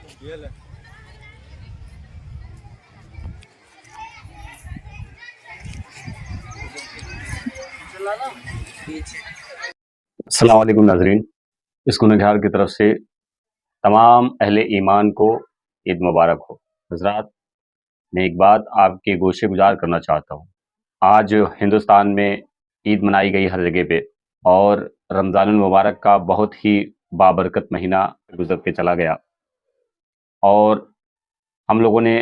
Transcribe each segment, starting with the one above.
अस्सलाम वालेकुम नाज़रीन। इसकुन घार की तरफ से तमाम अहले ईमान को ईद मुबारक हो। हज़रात, मैं एक बात आपके गोशे गुजार करना चाहता हूँ। आज हिंदुस्तान में ईद मनाई गई हर जगह पे, और रमज़ानुल मुबारक का बहुत ही बाबरकत महीना गुजर के चला गया, और हम लोगों ने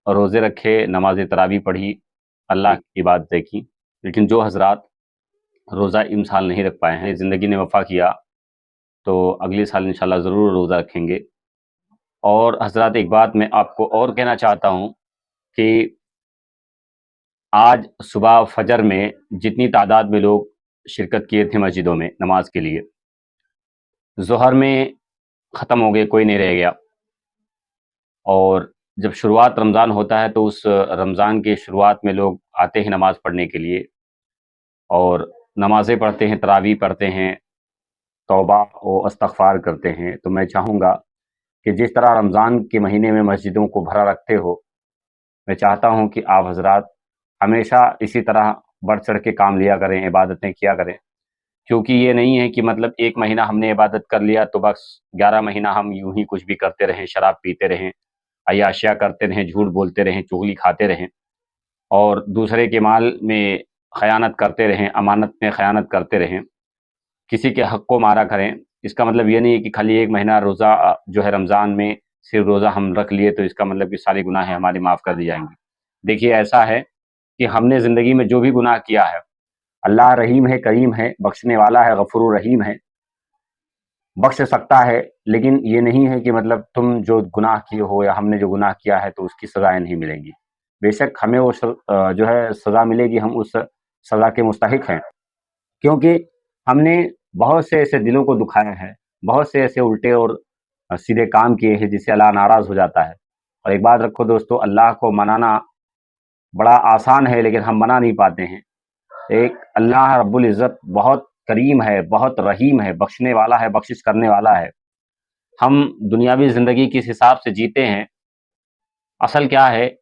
रोज़े रखे, नमाज तरावी पढ़ी, अल्लाह की इबादतें की। लेकिन जो हज़रात रोज़ा इस साल नहीं रख पाए हैं, ज़िंदगी ने वफ़ा किया तो अगले साल इंशाल्लाह ज़रूर रोज़ा रखेंगे। और हज़रात, एक बात मैं आपको और कहना चाहता हूँ कि आज सुबह फजर में जितनी तादाद में लोग शिरकत किए थे मस्जिदों में नमाज के लिए, ज़ोहर में ख़त्म हो गए, कोई नहीं रह गया। और जब शुरुआत रमज़ान होता है तो उस रमज़ान के शुरुआत में लोग आते हैं नमाज़ पढ़ने के लिए, और नमाज़ें पढ़ते हैं, तरावी पढ़ते हैं, तौबा और इस्तग़फ़ार करते हैं। तो मैं चाहूँगा कि जिस तरह रमज़ान के महीने में मस्जिदों को भरा रखते हो, मैं चाहता हूँ कि आप हज़रात हमेशा इसी तरह बढ़ चढ़ के काम लिया करें, इबादतें किया करें। क्योंकि ये नहीं है कि मतलब एक महीना हमने इबादत कर लिया तो बस 11 महीना हम यूं ही कुछ भी करते रहें, शराब पीते रहें, अय्याशियाँ करते रहें, झूठ बोलते रहें, चुगली खाते रहें, और दूसरे के माल में ख़यानत करते रहें, अमानत में ख़यानत करते रहें, किसी के हक़ को मारा करें। इसका मतलब ये नहीं है कि खाली एक महीना रोज़ा जो है रमज़ान में सिर्फ रोज़ा हम रख लिए तो इसका मतलब कि सारे गुनाह हमारे माफ़ कर दी जाएंगे। देखिए, ऐसा है कि हमने ज़िंदगी में जो भी गुनाह किया है, अल्लाह रहीम है, करीम है, बख्शने वाला है, गफूर रहीम है, बख्श सकता है। लेकिन ये नहीं है कि मतलब तुम जो गुनाह किए हो या हमने जो गुनाह किया है तो उसकी सज़ाएँ नहीं मिलेंगी। बेशक हमें वो जो है सज़ा मिलेगी, हम उस सज़ा के मुस्तहिक हैं, क्योंकि हमने बहुत से ऐसे दिलों को दुखाया है, बहुत से ऐसे उल्टे और सीधे काम किए हैं जिससे अल्लाह नाराज़ हो जाता है। और एक बात रखो दोस्तों, अल्लाह को मनाना बड़ा आसान है लेकिन हम मना नहीं पाते हैं। एक अल्लाह रब्बुल इज़्ज़त बहुत करीम है, बहुत रहीम है, बख्शने वाला है, बख्शिश करने वाला है। हम दुनियावी ज़िंदगी किस हिसाब से जीते हैं, असल क्या है,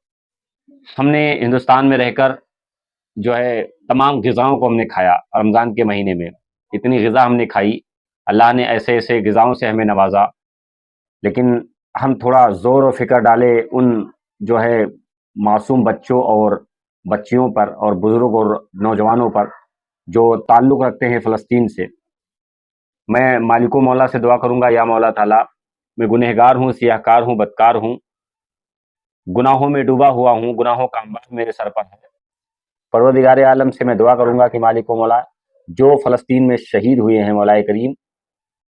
हमने हिंदुस्तान में रहकर जो है तमाम ग़िज़ाओं को हमने खाया। रमज़ान के महीने में इतनी ग़िज़ा हमने खाई, अल्लाह ने ऐसे-ऐसे ग़िज़ाओं से हमें नवाज़ा, लेकिन हम थोड़ा ज़ोर और फ़िक्र डाले उन जो है मासूम बच्चों और बच्चियों पर और बुज़ुर्ग और नौजवानों पर जो ताल्लुक़ रखते हैं फ़लस्तीन से। मैं मालिको मौला से दुआ करूँगा, या मौला ताला, मैं गुनहगार हूँ, सियाहकार हूँ, बदकार हूँ, गुनाहों में डूबा हुआ हूँ, गुनाहों का अंबार मेरे सर पर है। परवरदिगार आलम से मैं दुआ करूँगा कि मालिको मौला, जो फ़लस्तीन में शहीद हुए हैं मौलाए करीम,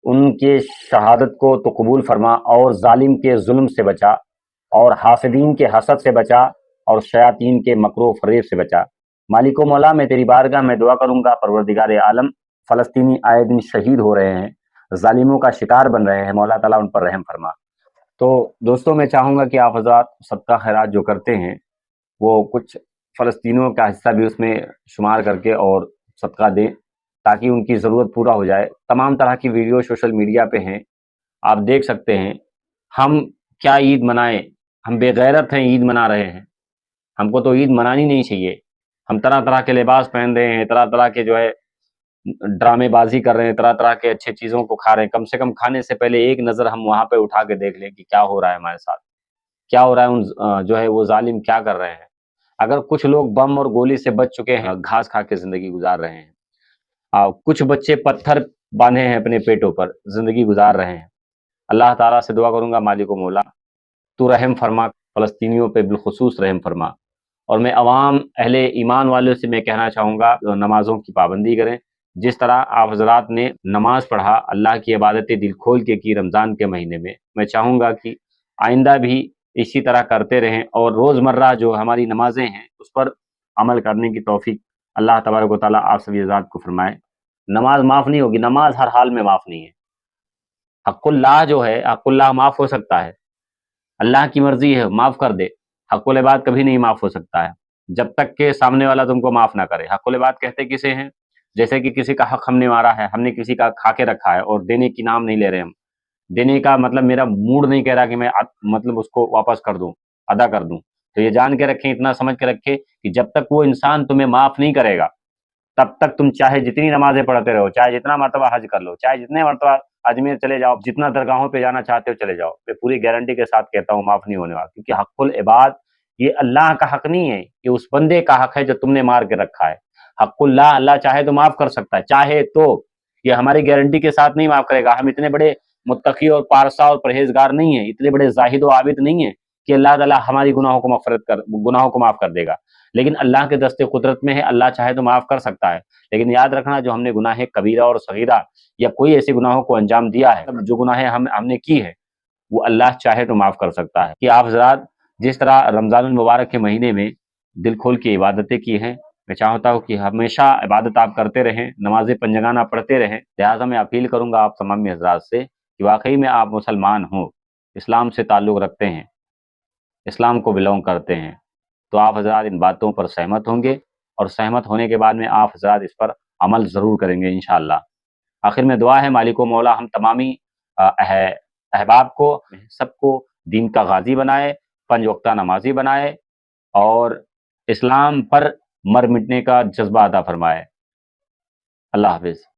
उनके शहादत को तो कबूल फरमा, और ज़ालिम के ज़ुल्म से बचा, और हासिदीन के हसद से बचा, और शयातीन के मकरो फ़रेब से बचा। मालिको मौला, मैं तेरी बारगाह में दुआ करूँगा, परवरदिगार आलम, फ़लस्तीनी आए दिन शहीद हो रहे हैं, ज़ालिमों का शिकार बन रहे हैं, मौला ताला उन पर रहम फरमा। तो दोस्तों, मैं चाहूँगा कि आप हज़रात सदका खैरात जो करते हैं वो कुछ फ़लस्तीनियों का हिस्सा भी उसमें शुमार करके और सदका दें, ताकि उनकी ज़रूरत पूरा हो जाए। तमाम तरह की वीडियो सोशल मीडिया पे हैं, आप देख सकते हैं। हम क्या ईद मनाएँ? हम बेगैरत हैं, ईद मना रहे हैं। हमको तो ईद मनानी नहीं चाहिए। हम तरह-तरह के लिबास पहन रहे हैं, तरह-तरह के जो है ड्रामेबाज़ी कर रहे हैं, तरह-तरह के अच्छे चीज़ों को खा रहे हैं। कम से कम खाने से पहले एक नज़र हम वहाँ पे उठा के देख लें कि क्या हो रहा है हमारे साथ? क्या हो रहा है? जो है वो ज़ालिम क्या कर रहे हैं? अगर कुछ लोग बम और गोली से बच चुके हैं, घास खा के ज़िंदगी गुज़ार रहे हैं। कुछ बच्चे पत्थर बाँधे हैं अपने पेटों पर, ज़िंदगी गुज़ार रहे हैं। अल्लाह ताला से दुआ करूँगा, मालिको मौला, तू रहम फरमा, फ़लस्तीनियों पे बिलख़ुसूस रहम फरमा। और मैं अवाम अहले ईमान वालों से मैं कहना चाहूँगा, नमाज़ों की पाबंदी करें। जिस तरह आप हज़रात ने नमाज़ पढ़ा, अल्लाह की इबादतें दिल खोल के की रमज़ान के महीने में, मैं चाहूँगा कि आइंदा भी इसी तरह करते रहें, और रोज़मर्रा जो हमारी नमाज़ें हैं उस पर अमल करने की तौफ़ीक अल्लाह तबारक व तआला आप सभी हज़रात को फ़रमाए। नमाज़ माफ़ नहीं होगी, नमाज़ हर हाल में माफ़ नहीं है। हक़्क़ुल्लाह जो है, हक़्क़ुल्लाह माफ़ हो सकता है, अल्लाह की मर्ज़ी है, माफ़ कर दे। हक़्क़ुल इबाद कभी नहीं माफ़ हो सकता है, जब तक के सामने वाला तुमको माफ़ ना करे। हक़्क़ुल इबाद कहते किसे हैं? जैसे कि किसी का हक़ हमने मारा है, हमने किसी का खा के रखा है और देने की नाम नहीं ले रहे हम। دینے کا مطلب میرا موڈ نہیں کہہ رہا کہ میں مطلب اس کو واپس کر دوں، ادا کر دوں۔ تو یہ جان کے رکھیں، اتنا سمجھ کے رکھیں کہ جب تک وہ انسان تمہیں معاف نہیں کرے گا تب تک تم چاہے جتنی نمازیں پڑھتے رہو، چاہے جتنا مرتبہ حج کر لو، چاہے جتنے مرتبہ اجمیر چلے جاؤ، جتنا درگاہوں پہ جانا چاہتے ہو چلے جاؤ، میں پوری گارنٹی کے ساتھ کہتا ہوں معاف نہیں ہونے والا، کیونکہ حق العباد یہ اللہ کا حق نہیں ہے، یہ اس بندے کا حق ہے جو تم نے مار کے رکھا ہے۔ حق اللہ، اللہ چاہے تو معاف کر سکتا ہے، چاہے تو، یہ ہماری گارنٹی کے ساتھ نہیں معاف کرے گا۔ ہم اتنے بڑے متقی اور پارسا اور پرہیزگار نہیں ہیں، اتنے بڑے زاہد و عابد نہیں ہیں کہ اللہ تعالیٰ ہماری گناہوں کو معاف کر دے گا، لیکن اللہ کے دست قدرت میں ہے، اللہ چاہے تو معاف کر سکتا ہے۔ لیکن یاد رکھنا، جو ہم نے گناہ کبیرہ اور صغیرہ یا کوئی ایسے گناہوں کو انجام دیا ہے، جو گناہیں ہم نے کی ہے، وہ اللہ چاہے تو معاف کر سکتا ہے۔ کہ آپ حضرات جس طرح رمضان المبارک کے مہینے میں دل کھول کے عبادتیں کی ہیں، میں چاہتا ہوں کہ ہمیشہ عبادت آپ کرتے رہیں، نماز پنجگانہ پڑھتے رہیں۔ لہٰذا میں اپیل کروں گا آپ تمام حضرات سے کہ واقعی میں آپ مسلمان ہوں، اسلام سے تعلق رکھتے ہیں، اسلام کو بلونگ کرتے ہیں، تو آپ حضرات ان باتوں پر سہمت ہوں گے، اور سہمت ہونے کے بعد میں آپ حضرات اس پر عمل ضرور کریں گے انشاءاللہ۔ آخر میں دعا ہے مالک و مولا ہم تمامی احباب کو، سب کو دین کا غازی بنائے، 5 وقتہ نمازی بنائے، اور اسلام پر مر مٹنے کا جذبہ عطا فرمائے۔ اللہ حافظ۔